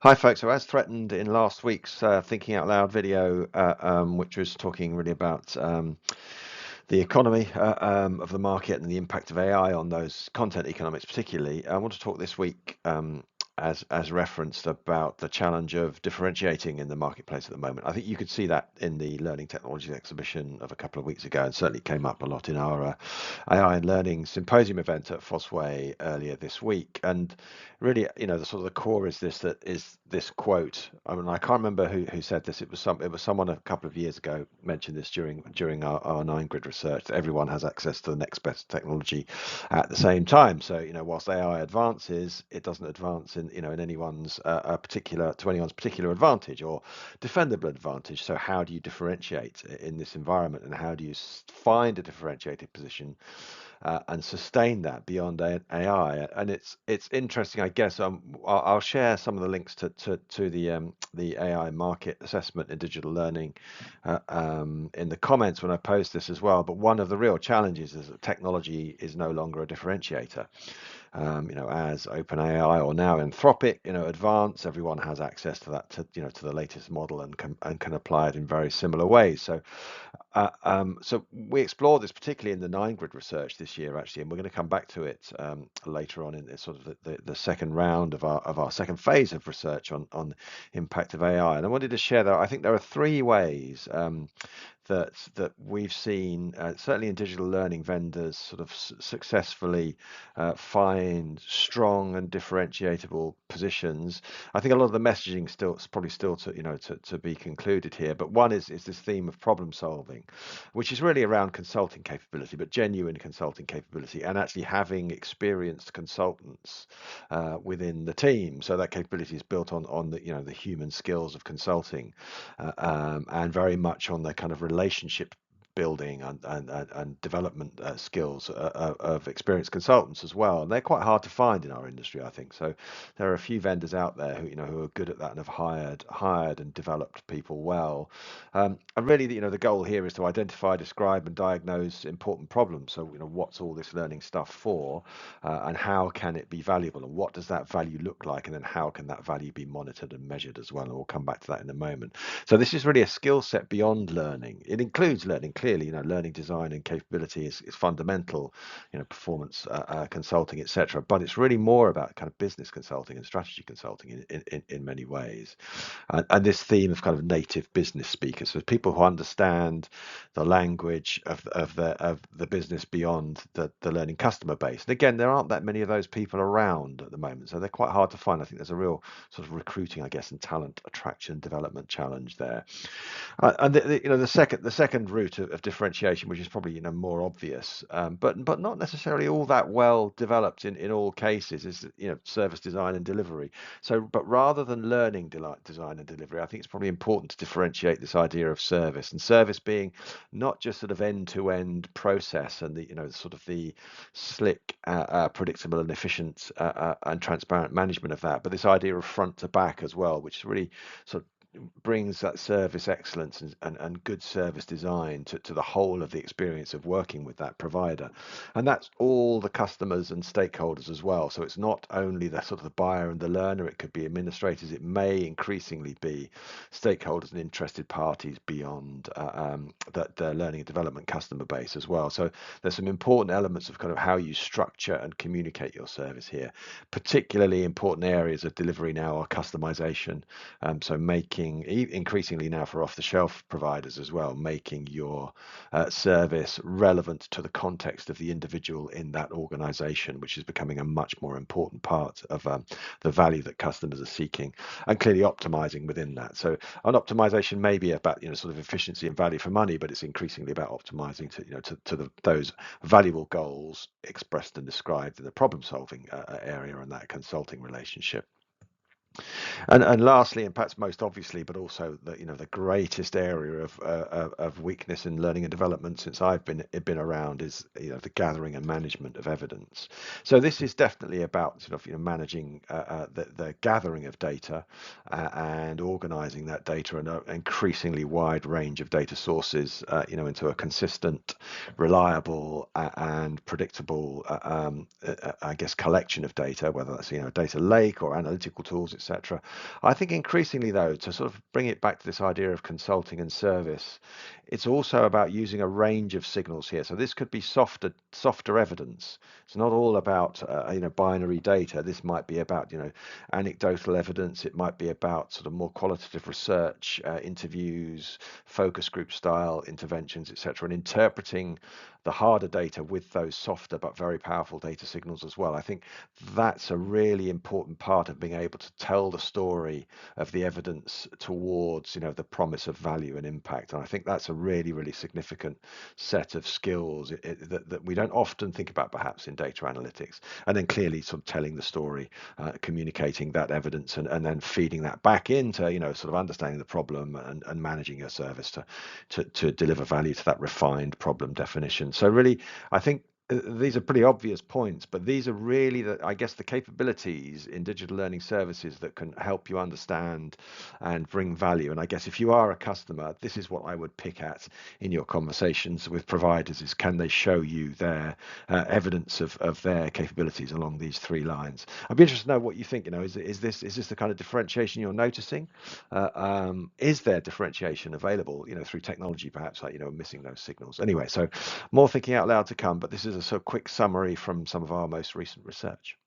Hi, folks. So, as threatened in last week's Thinking Out Loud video, which was talking really about the economy of the market and the impact of AI on those content economics, particularly, I want to talk this week, as referenced, about the challenge of differentiating in the marketplace at the moment. I think you could see that in the Learning Technologies exhibition of a couple of weeks ago, and certainly came up a lot in our AI and Learning Symposium event at Fosway earlier this week. And really, the sort of the core is this quote. I mean, I can't remember who said this. It was someone a couple of years ago mentioned this during our nine grid research, that everyone has access to the next best technology at the same time. So, whilst AI advances, it doesn't advance in anyone's anyone's particular advantage or defendable advantage. So how do you differentiate in this environment, and how do you find a differentiated position and sustain that beyond AI? And it's interesting, I guess. I'll share some of the links to the AI market assessment in digital learning in the comments when I post this as well. But one of the real challenges is that technology is no longer a differentiator. As OpenAI or now Anthropic, advance, everyone has access to that, to the latest model, and can apply it in very similar ways. So we explored this particularly in the nine grid research this year, actually, and we're going to come back to it later on in the sort of the second round of our second phase of research on impact of AI. And I wanted to share that I think there are three ways that we've seen, certainly in digital learning, vendors sort of successfully find strong and differentiatable positions. I think a lot of the messaging probably still to be concluded here, but one is this theme of problem solving, which is really around consulting capability, but genuine consulting capability, and actually having experienced consultants within the team. So that capability is built on the human skills of consulting, and very much on the kind of relationship building and development skills of experienced consultants as well. And they're quite hard to find in our industry, I think. So there are a few vendors out there who are good at that and have hired and developed people well. And really, the goal here is to identify, describe, and diagnose important problems. So, what's all this learning stuff for, and how can it be valuable, and what does that value look like, and then how can that value be monitored and measured as well? And we'll come back to that in a moment. So this is really a skill set beyond learning. It includes learning, clearly. Learning design and capability is fundamental, performance consulting, etc. But it's really more about kind of business consulting and strategy consulting in many ways. And this theme of kind of native business speakers, so people who understand the language of the business beyond the learning customer base. And again, there aren't that many of those people around at the moment, so they're quite hard to find. I think there's a real sort of recruiting, I guess, and talent attraction development challenge there. And the second route of differentiation, which is probably more obvious, but not necessarily all that well developed in all cases, is service design and delivery. So, but rather than learning design and delivery, I think it's probably important to differentiate this idea of service, and service being not just sort of end-to-end process and the sort of the slick, predictable and efficient and transparent management of that, but this idea of front to back as well, which is really sort of brings that service excellence and good service design to the whole of the experience of working with that provider. And that's all the customers and stakeholders as well. So it's not only the sort of the buyer and the learner, it could be administrators, it may increasingly be stakeholders and interested parties beyond the learning and development customer base as well. So there's some important elements of kind of how you structure and communicate your service here. Particularly important areas of delivery now are customization, so making increasingly now for off-the-shelf providers as well, making your service relevant to the context of the individual in that organization, which is becoming a much more important part of the value that customers are seeking, and clearly optimizing within that. So an optimization may be about sort of efficiency and value for money, but it's increasingly about optimizing to those valuable goals expressed and described in the problem solving area and that consulting relationship. And lastly, and perhaps most obviously, but also the greatest area of weakness in learning and development since I've been around is the gathering and management of evidence. So this is definitely about sort of managing the gathering of data and organizing that data in an increasingly wide range of data sources into a consistent, reliable and predictable I guess collection of data, whether that's a data lake or analytical tools, etc. etc. I think increasingly, though, to sort of bring it back to this idea of consulting and service, it's also about using a range of signals here. So this could be softer evidence. It's not all about binary data. This might be about anecdotal evidence. It might be about sort of more qualitative research, interviews, focus group style interventions, etc., and interpreting the harder data with those softer but very powerful data signals as well. I think that's a really important part of being able to tell the story of the evidence towards the promise of value and impact. And I think that's a really, really significant set of skills that we don't often think about perhaps in data analytics. And then clearly sort of telling the story, communicating that evidence, and then feeding that back into sort of understanding the problem and managing your service to deliver value to that refined problem definition. So really, I think these are pretty obvious points, but these are really I guess the capabilities in digital learning services that can help you understand and bring value. And I guess if you are a customer, this is what I would pick at in your conversations with providers: is can they show you their evidence of their capabilities along these three lines? I'd be interested to know what you think. Is this the kind of differentiation you're noticing? Is there differentiation available, through technology, perhaps, like missing those signals? Anyway, so more thinking out loud to come, but this is a sort of quick summary from some of our most recent research.